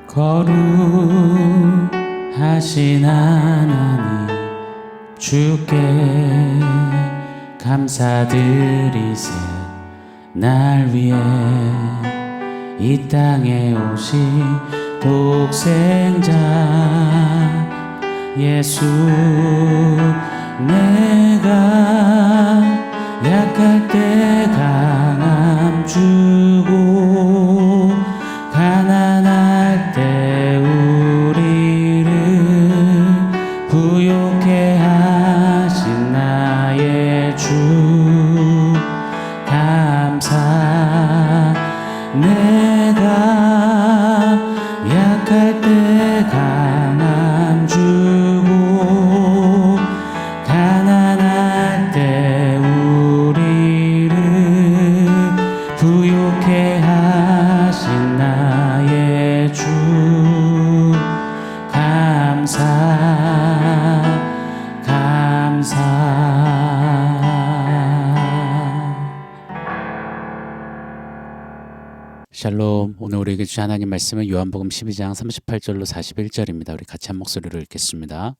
거룩하신 하나님 주께 감사드리세. 날 위해 이 땅에 오신 독생자 예수, 내가 약할 때 강함 주고 가난할 때 우리를 부욕해 하신 나의 주 감사. 내가 약할 때 강함 주고 가난할 때 우리를 부욕해 하신 나의 주 감사. 샬롬. 오늘 우리에게 주신 하나님 말씀은 요한복음 12장 38절로 41절입니다. 우리 같이 한 목소리로 읽겠습니다.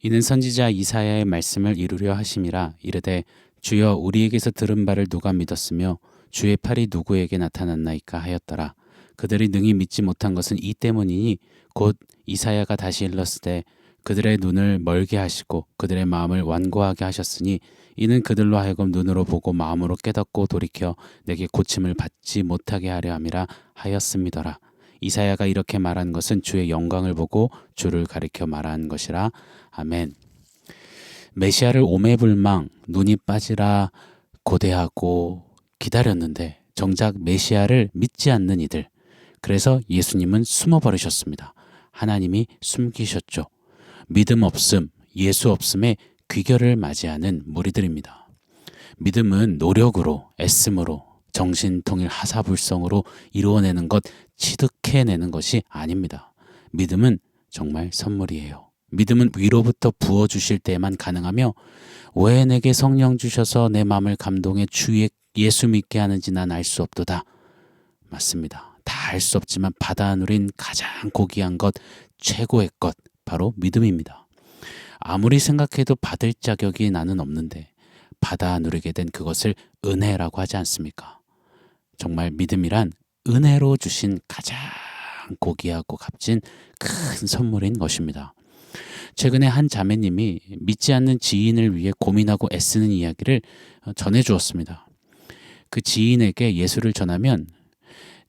이는 선지자 이사야의 말씀을 이루려 하심이라. 이르되 주여 우리에게서 들은 바를 누가 믿었으며 주의 팔이 누구에게 나타났나이까 하였더라. 그들이 능히 믿지 못한 것은 이 때문이니 곧 이사야가 다시 일렀으되 그들의 눈을 멀게 하시고 그들의 마음을 완고하게 하셨으니 이는 그들로 하여금 눈으로 보고 마음으로 깨닫고 돌이켜 내게 고침을 받지 못하게 하려 함이라 하였음이더라. 이사야가 이렇게 말한 것은 주의 영광을 보고 주를 가리켜 말한 것이라. 아멘. 메시아를 오매불망 눈이 빠지라 고대하고 기다렸는데 정작 메시아를 믿지 않는 이들, 그래서 예수님은 숨어버리셨습니다. 하나님이 숨기셨죠. 믿음 없음, 예수 없음의 귀결을 맞이하는 무리들입니다. 믿음은 노력으로, 애씀으로, 정신통일 하사불성으로 이루어내는 것, 취득해내는 것이 아닙니다. 믿음은 정말 선물이에요. 믿음은 위로부터 부어주실 때에만 가능하며 왜 내게 성령 주셔서 내 마음을 감동해 주 예수 믿게 하는지 난 알 수 없도다. 맞습니다. 다 알 수 없지만 받아 누린 가장 고귀한 것, 최고의 것, 바로 믿음입니다. 아무리 생각해도 받을 자격이 나는 없는데 받아 누리게 된 그것을 은혜라고 하지 않습니까? 정말 믿음이란 은혜로 주신 가장 고귀하고 값진 큰 선물인 것입니다. 최근에 한 자매님이 믿지 않는 지인을 위해 고민하고 애쓰는 이야기를 전해주었습니다. 그 지인에게 예수를 전하면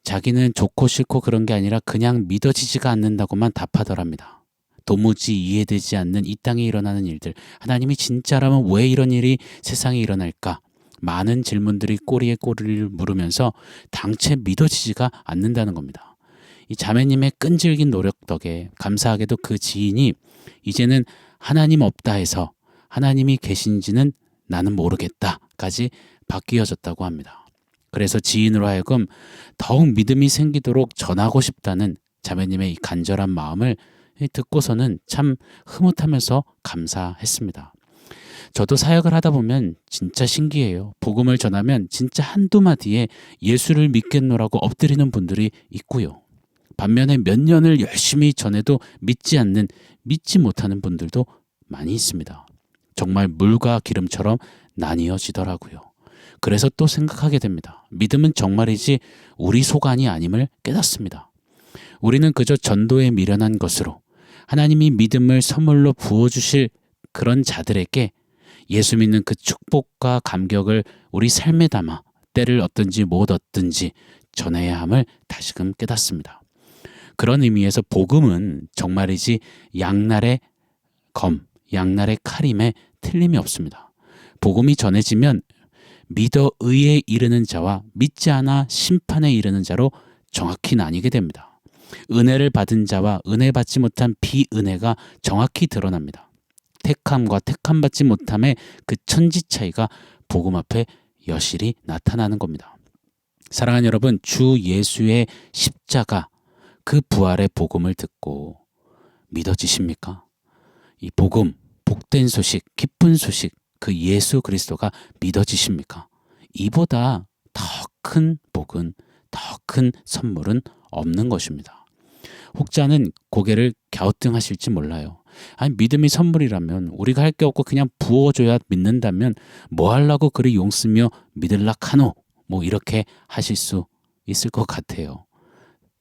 자기는 좋고 싫고 그런 게 아니라 그냥 믿어지지가 않는다고만 답하더랍니다. 도무지 이해되지 않는 이 땅에 일어나는 일들, 하나님이 진짜라면 왜 이런 일이 세상에 일어날까? 많은 질문들이 꼬리에 꼬리를 물으면서 당최 믿어지지가 않는다는 겁니다. 이 자매님의 끈질긴 노력 덕에 감사하게도 그 지인이 이제는 하나님 없다 해서 하나님이 계신지는 나는 모르겠다까지 바뀌어졌다고 합니다. 그래서 지인으로 하여금 더욱 믿음이 생기도록 전하고 싶다는 자매님의 이 간절한 마음을 듣고서는 참 흐뭇하면서 감사했습니다. 저도 사역을 하다 보면 진짜 신기해요. 복음을 전하면 진짜 한두 마디에 예수를 믿겠노라고 엎드리는 분들이 있고요. 반면에 몇 년을 열심히 전해도 믿지 못하는 분들도 많이 있습니다. 정말 물과 기름처럼 나뉘어지더라고요. 그래서 또 생각하게 됩니다. 믿음은 정말이지 우리 소관이 아님을 깨닫습니다. 우리는 그저 전도에 미련한 것으로 하나님이 믿음을 선물로 부어주실 그런 자들에게 예수 믿는 그 축복과 감격을 우리 삶에 담아 때를 얻든지 못 얻든지 전해야 함을 다시금 깨닫습니다. 그런 의미에서 복음은 정말이지 양날의 검, 양날의 칼임에 틀림이 없습니다. 복음이 전해지면 믿어 의에 이르는 자와 믿지 않아 심판에 이르는 자로 정확히 나뉘게 됩니다. 은혜를 받은 자와 은혜 받지 못한 비은혜가 정확히 드러납니다. 택함과 택함받지 못함의 그 천지 차이가 복음 앞에 여실히 나타나는 겁니다. 사랑하는 여러분, 주 예수의 십자가, 그 부활의 복음을 듣고 믿어지십니까? 이 복음, 복된 소식, 기쁜 소식, 그 예수 그리스도가 믿어지십니까? 이보다 더 큰 복은, 더 큰 선물은 없는 것입니다. 혹자는 고개를 갸우뚱하실지 몰라요. 아니 믿음이 선물이라면 우리가 할 게 없고 그냥 부어줘야 믿는다면 뭐 하려고 그리 용쓰며 믿을라 카노 뭐 이렇게 하실 수 있을 것 같아요.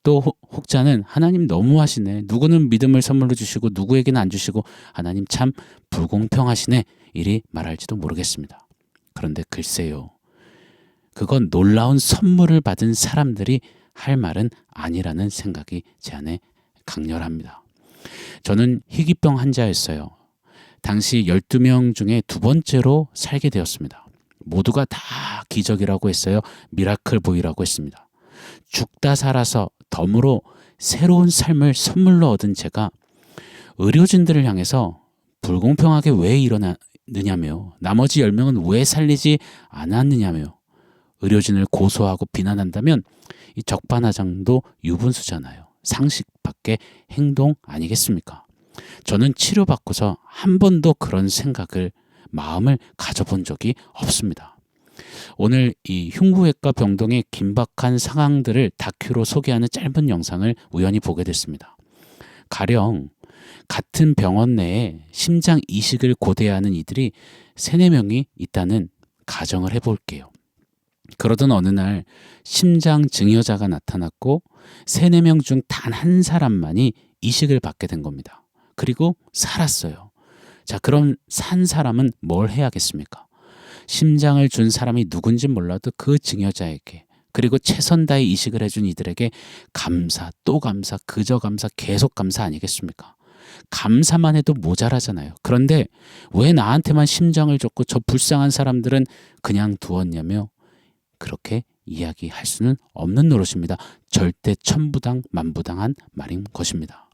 또 혹자는 하나님 너무하시네. 누구는 믿음을 선물로 주시고 누구에게는 안 주시고 하나님 참 불공평하시네. 이리 말할지도 모르겠습니다. 그런데 글쎄요. 그건 놀라운 선물을 받은 사람들이 할 말은 아니라는 생각이 제 안에 강렬합니다. 저는 희귀병 환자였어요. 당시 12명 중에 두 번째로 살게 되었습니다. 모두가 다 기적이라고 했어요. 미라클 보이라고 했습니다. 죽다 살아서 덤으로 새로운 삶을 선물로 얻은 제가 의료진들을 향해서 불공평하게 왜 일어나느냐며 나머지 10명은 왜 살리지 않았느냐며 의료진을 고소하고 비난한다면 이 적반하장도 유분수잖아요. 상식 밖의 행동 아니겠습니까? 저는 치료받고서 한 번도 그런 생각을 마음을 가져본 적이 없습니다. 오늘 이 흉부외과 병동의 긴박한 상황들을 다큐로 소개하는 짧은 영상을 우연히 보게 됐습니다. 가령 같은 병원 내에 심장 이식을 고대하는 이들이 3-4명이 있다는 가정을 해볼게요. 그러던 어느 날 심장 증여자가 나타났고 3-4명 중 단 한 사람만이 이식을 받게 된 겁니다. 그리고 살았어요. 자, 그럼 산 사람은 뭘 해야겠습니까? 심장을 준 사람이 누군지 몰라도 그 증여자에게 그리고 최선 다해 이식을 해준 이들에게 감사, 또 감사, 그저 감사, 계속 감사 아니겠습니까? 감사만 해도 모자라잖아요. 그런데 왜 나한테만 심장을 줬고 저 불쌍한 사람들은 그냥 두었냐며 그렇게 이야기할 수는 없는 노릇입니다. 절대 천부당 만부당한 말인 것입니다.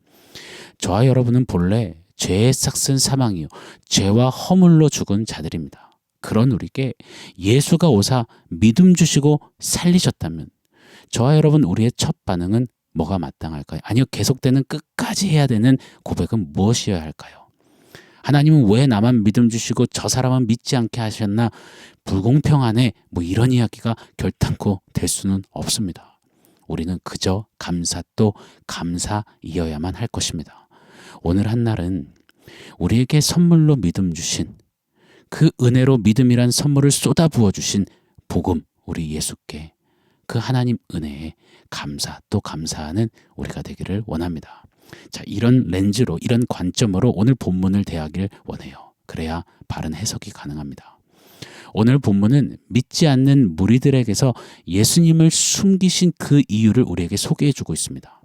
저와 여러분은 본래 죄에 싹슨 사망이요 죄와 허물로 죽은 자들입니다. 그런 우리에게 예수가 오사 믿음 주시고 살리셨다면 저와 여러분 우리의 첫 반응은 뭐가 마땅할까요? 아니요, 계속되는 끝까지 해야 되는 고백은 무엇이어야 할까요? 하나님은 왜 나만 믿음 주시고 저 사람은 믿지 않게 하셨나? 불공평하네. 뭐 이런 이야기가 결단코 될 수는 없습니다. 우리는 그저 감사 또 감사이어야만 할 것입니다. 오늘 한날은 우리에게 선물로 믿음 주신 그 은혜로 믿음이란 선물을 쏟아 부어 주신 복음 우리 예수께 그 하나님 은혜에 감사 또 감사하는 우리가 되기를 원합니다. 자, 이런 렌즈로 이런 관점으로 오늘 본문을 대하길 원해요. 그래야 바른 해석이 가능합니다. 오늘 본문은 믿지 않는 무리들에게서 예수님을 숨기신 그 이유를 우리에게 소개해 주고 있습니다.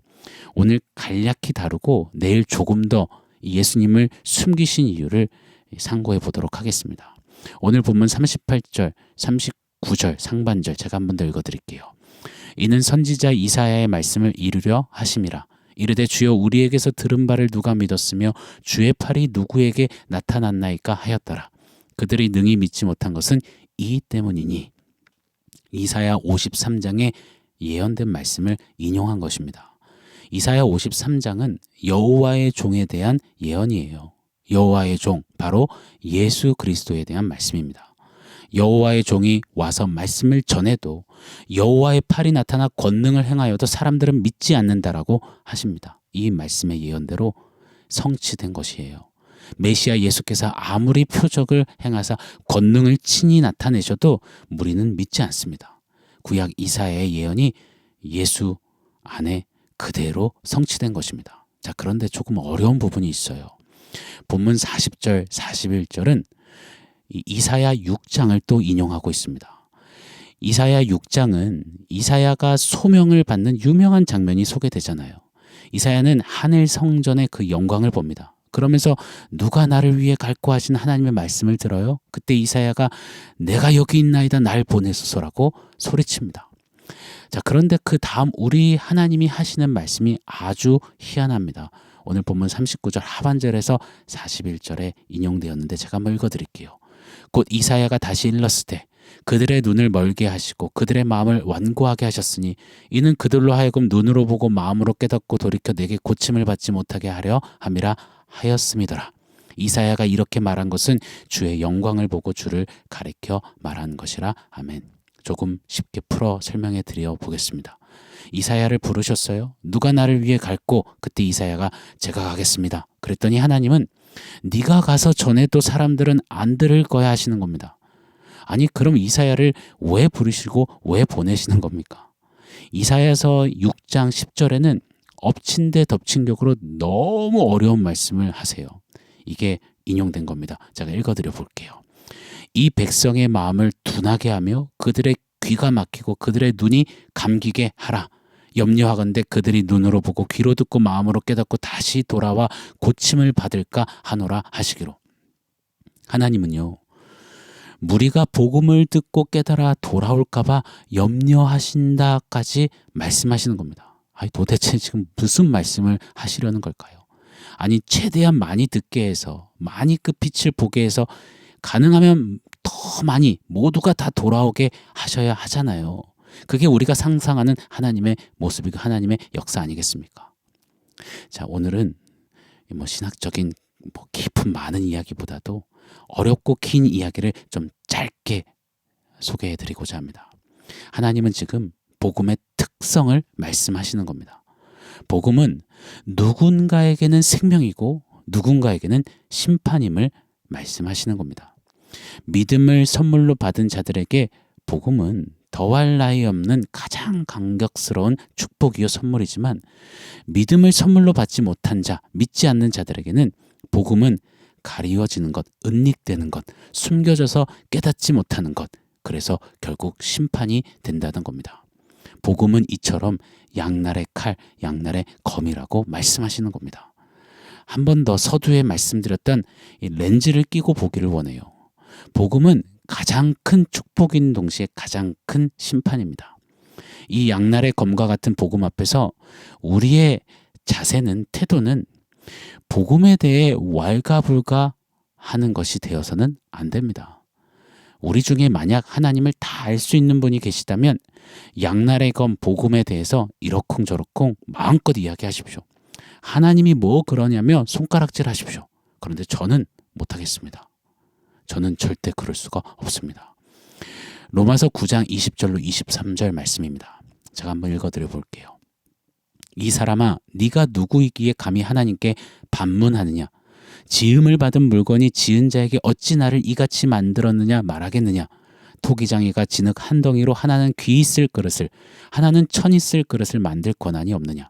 오늘 간략히 다루고 내일 조금 더 예수님을 숨기신 이유를 상고해 보도록 하겠습니다. 오늘 본문 38절, 39절 상반절 제가 한 번 더 읽어드릴게요. 이는 선지자 이사야의 말씀을 이루려 하심이라. 이르되 주여 우리에게서 들은 바를 누가 믿었으며 주의 팔이 누구에게 나타났나이까 하였더라. 그들이 능히 믿지 못한 것은 이 때문이니. 이사야 53장에 예언된 말씀을 인용한 것입니다. 이사야 53장은 여호와의 종에 대한 예언이에요. 여호와의 종, 바로 예수 그리스도에 대한 말씀입니다. 여호와의 종이 와서 말씀을 전해도 여호와의 팔이 나타나 권능을 행하여도 사람들은 믿지 않는다라고 하십니다. 이 말씀의 예언대로 성취된 것이에요. 메시아 예수께서 아무리 표적을 행하사 권능을 친히 나타내셔도 무리는 믿지 않습니다. 구약 이사야의 예언이 예수 안에 그대로 성취된 것입니다. 자, 그런데 조금 어려운 부분이 있어요. 본문 40절, 41절은 이사야 6장을 또 인용하고 있습니다. 이사야 6장은 이사야가 소명을 받는 유명한 장면이 소개되잖아요. 이사야는 하늘 성전의 그 영광을 봅니다. 그러면서 누가 나를 위해 갈고 하신 하나님의 말씀을 들어요? 그때 이사야가 내가 여기 있나이다 날 보내소서라고 소리칩니다. 자, 그런데 그 다음 우리 하나님이 하시는 말씀이 아주 희한합니다. 오늘 본문 39절 하반절에서 41절에 인용되었는데 제가 한번 읽어드릴게요. 곧 이사야가 다시 일렀으되 그들의 눈을 멀게 하시고 그들의 마음을 완고하게 하셨으니 이는 그들로 하여금 눈으로 보고 마음으로 깨닫고 돌이켜 내게 고침을 받지 못하게 하려 함이라 하였음이더라. 이사야가 이렇게 말한 것은 주의 영광을 보고 주를 가리켜 말한 것이라. 아멘. 조금 쉽게 풀어 설명해 드려 보겠습니다. 이사야를 부르셨어요. 누가 나를 위해 갈고? 그때 이사야가 제가 가겠습니다. 그랬더니 하나님은 네가 가서 전해도 사람들은 안 들을 거야 하시는 겁니다. 아니 그럼 이사야를 왜 부르시고 왜 보내시는 겁니까? 이사야서 6장 10절에는 엎친 데 덮친 격으로 너무 어려운 말씀을 하세요. 이게 인용된 겁니다. 제가 읽어드려 볼게요. 이 백성의 마음을 둔하게 하며 그들의 귀가 막히고 그들의 눈이 감기게 하라. 염려하건대 그들이 눈으로 보고 귀로 듣고 마음으로 깨닫고 다시 돌아와 고침을 받을까 하노라 하시기로. 하나님은요, 무리가 복음을 듣고 깨달아 돌아올까봐 염려하신다까지 말씀하시는 겁니다. 아니 도대체 지금 무슨 말씀을 하시려는 걸까요? 아니 최대한 많이 듣게 해서 많이 그 빛을 보게 해서 가능하면 더 많이 모두가 다 돌아오게 하셔야 하잖아요. 그게 우리가 상상하는 하나님의 모습이고 하나님의 역사 아니겠습니까? 자, 오늘은 신학적인 깊은 많은 이야기보다도 어렵고 긴 이야기를 좀 짧게 소개해드리고자 합니다. 하나님은 지금 복음의 특성을 말씀하시는 겁니다. 복음은 누군가에게는 생명이고 누군가에게는 심판임을 말씀하시는 겁니다. 믿음을 선물로 받은 자들에게 복음은 더할 나위 없는 가장 감격스러운 축복이요 선물이지만 믿음을 선물로 받지 못한 자, 믿지 않는 자들에게는 복음은 가리워지는 것, 은닉되는 것, 숨겨져서 깨닫지 못하는 것, 그래서 결국 심판이 된다는 겁니다. 복음은 이처럼 양날의 칼, 양날의 검이라고 말씀하시는 겁니다. 한 번 더 서두에 말씀드렸던 이 렌즈를 끼고 보기를 원해요. 복음은 가장 큰 축복인 동시에 가장 큰 심판입니다. 이 양날의 검과 같은 복음 앞에서 우리의 자세는, 태도는 복음에 대해 왈가불가하는 것이 되어서는 안 됩니다. 우리 중에 만약 하나님을 다 알 수 있는 분이 계시다면 양날의 검 복음에 대해서 이러쿵저러쿵 마음껏 이야기하십시오. 하나님이 뭐 그러냐며 손가락질 하십시오. 그런데 저는 못하겠습니다. 저는 절대 그럴 수가 없습니다. 로마서 9장 20절로 23절 말씀입니다. 제가 한번 읽어드려 볼게요. 이 사람아, 네가 누구이기에 감히 하나님께 반문하느냐? 지음을 받은 물건이 지은 자에게 어찌 나를 이같이 만들었느냐 말하겠느냐? 토기장이가 진흙 한 덩이로 하나는 귀 있을 그릇을 하나는 천 있을 그릇을 만들 권한이 없느냐?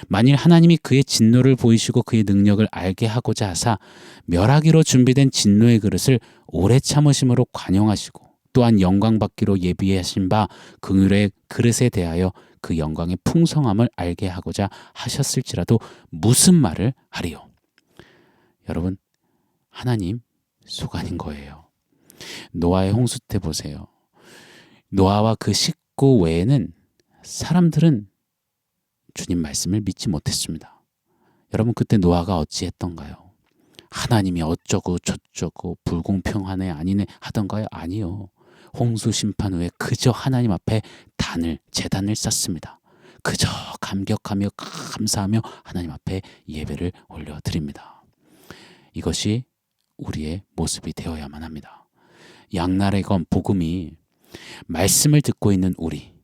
만일 하나님이 그의 진노를 보이시고 그의 능력을 알게 하고자 하사 멸하기로 준비된 진노의 그릇을 오래 참으심으로 관용하시고 또한 영광 받기로 예비하신 바 긍휼의 그릇에 대하여 그 영광의 풍성함을 알게 하고자 하셨을지라도 무슨 말을 하리요? 여러분, 하나님 속아닌 거예요. 노아의 홍수 때 보세요. 노아와 그 식구 외에는 사람들은 주님 말씀을 믿지 못했습니다. 여러분 그때 노아가 어찌했던가요? 하나님이 어쩌고 저쩌고 불공평하네 아니네 하던가요? 아니요. 홍수 심판 후에 그저 하나님 앞에 제단을 쌓습니다. 그저 감격하며 감사하며 하나님 앞에 예배를 올려드립니다. 이것이 우리의 모습이 되어야만 합니다. 양날의 검 복음이 말씀을 듣고 있는 우리,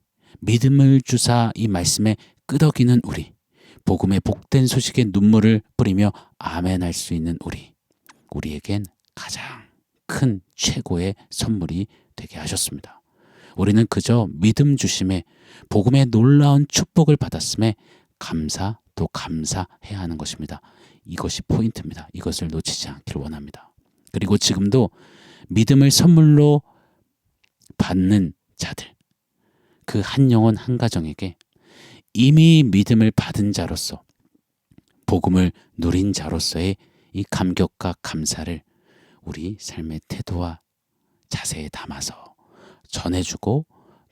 믿음을 주사 이 말씀에 끄덕이는 우리, 복음의 복된 소식에 눈물을 뿌리며 아멘할 수 있는 우리에겐 가장 큰 최고의 선물이 되게 하셨습니다. 우리는 그저 믿음 주심에 복음의 놀라운 축복을 받았음에 감사 또 감사해야 하는 것입니다. 이것이 포인트입니다. 이것을 놓치지 않기를 원합니다. 그리고 지금도 믿음을 선물로 받는 자들, 그 한 영혼 한 가정에게 이미 믿음을 받은 자로서 복음을 누린 자로서의 이 감격과 감사를 우리 삶의 태도와 자세에 담아서 전해주고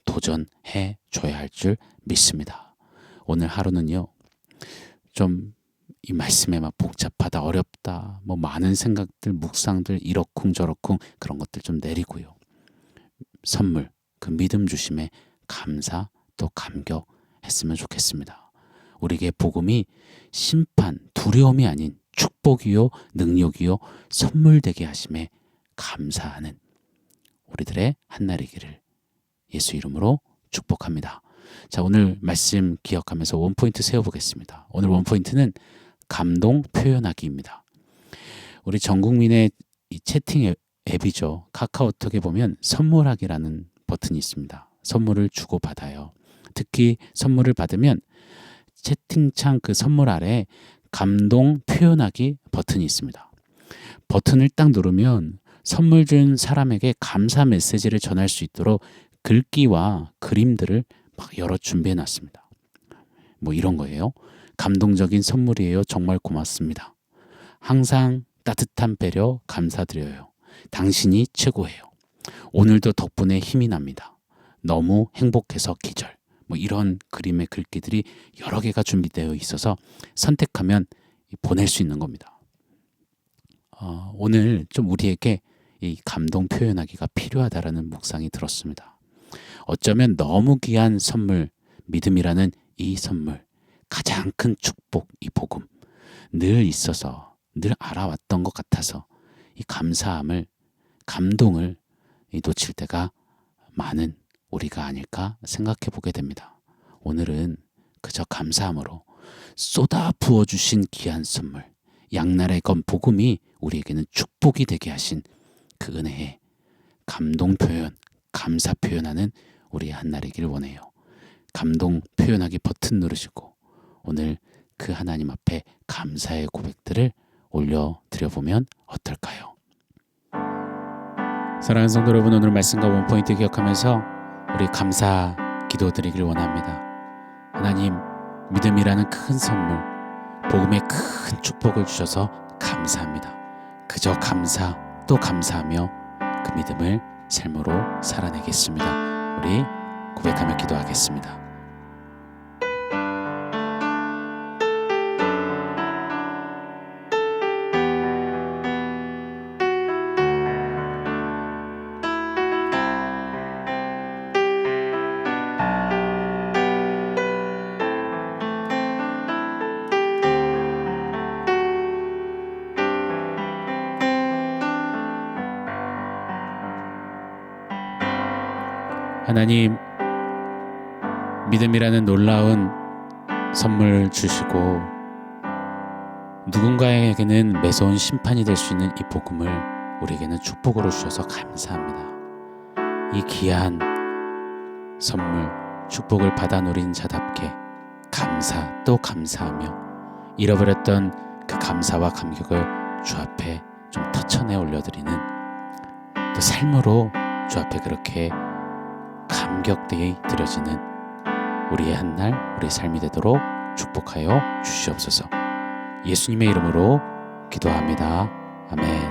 도전해 줘야 할 줄 믿습니다. 오늘 하루는요, 좀 이 말씀에 막 복잡하다, 어렵다, 뭐 많은 생각들, 묵상들, 이러쿵저러쿵 그런 것들 좀 내리고요. 선물, 그 믿음 주심에 감사 또 감격했으면 좋겠습니다. 우리에게 복음이 심판, 두려움이 아닌 축복이요, 능력이요, 선물되게 하심에 감사하는 우리들의 한날이기를 예수 이름으로 축복합니다. 자, 오늘 말씀 기억하면서 원포인트 세워보겠습니다. 오늘 원포인트는 감동 표현하기입니다. 우리 전 국민의 이 채팅 앱이죠. 카카오톡에 보면 선물하기라는 버튼이 있습니다. 선물을 주고받아요. 특히 선물을 받으면 채팅창 그 선물 아래 감동 표현하기 버튼이 있습니다. 버튼을 딱 누르면 선물 준 사람에게 감사 메시지를 전할 수 있도록 글귀와 그림들을 막 여러 준비해 놨습니다. 뭐 이런 거예요. 감동적인 선물이에요. 정말 고맙습니다. 항상 따뜻한 배려 감사드려요. 당신이 최고예요. 오늘도 덕분에 힘이 납니다. 너무 행복해서 기절. 뭐 이런 그림의 글귀들이 여러 개가 준비되어 있어서 선택하면 보낼 수 있는 겁니다. 오늘 좀 우리에게 이 감동 표현하기가 필요하다라는 묵상이 들었습니다. 어쩌면 너무 귀한 선물, 믿음이라는 이 선물, 가장 큰 축복, 이 복음, 늘 있어서, 늘 알아왔던 것 같아서 이 감사함을, 감동을 놓칠 때가 많은 우리가 아닐까 생각해 보게 됩니다. 오늘은 그저 감사함으로 쏟아 부어주신 귀한 선물, 양날의 검 복음이 우리에게는 축복이 되게 하신 그 은혜에 감동 표현, 감사 표현하는 우리의 한날이길 원해요. 감동 표현하기 버튼 누르시고 오늘 그 하나님 앞에 감사의 고백들을 올려드려보면 어떨까요? 사랑하는 성도 여러분, 오늘 말씀과 원포인트 기억하면서 우리 감사 기도드리길 원합니다. 하나님, 믿음이라는 큰 선물, 복음의 큰 축복을 주셔서 감사합니다. 그저 감사 또 감사하며 그 믿음을 삶으로 살아내겠습니다. 우리 고백하며 기도하겠습니다. 하나님, 믿음이라는 놀라운 선물 주시고 누군가에게는 매서운 심판이 될 수 있는 이 복음을 우리에게는 축복으로 주셔서 감사합니다. 이 귀한 선물, 축복을 받아 누린 자답게 감사 또 감사하며 잃어버렸던 그 감사와 감격을 주 앞에 좀 터쳐내 올려드리는, 또 삶으로 주 앞에 그렇게 감격되이 드려지는 우리의 한날, 우리의 삶이 되도록 축복하여 주시옵소서. 예수님의 이름으로 기도합니다. 아멘.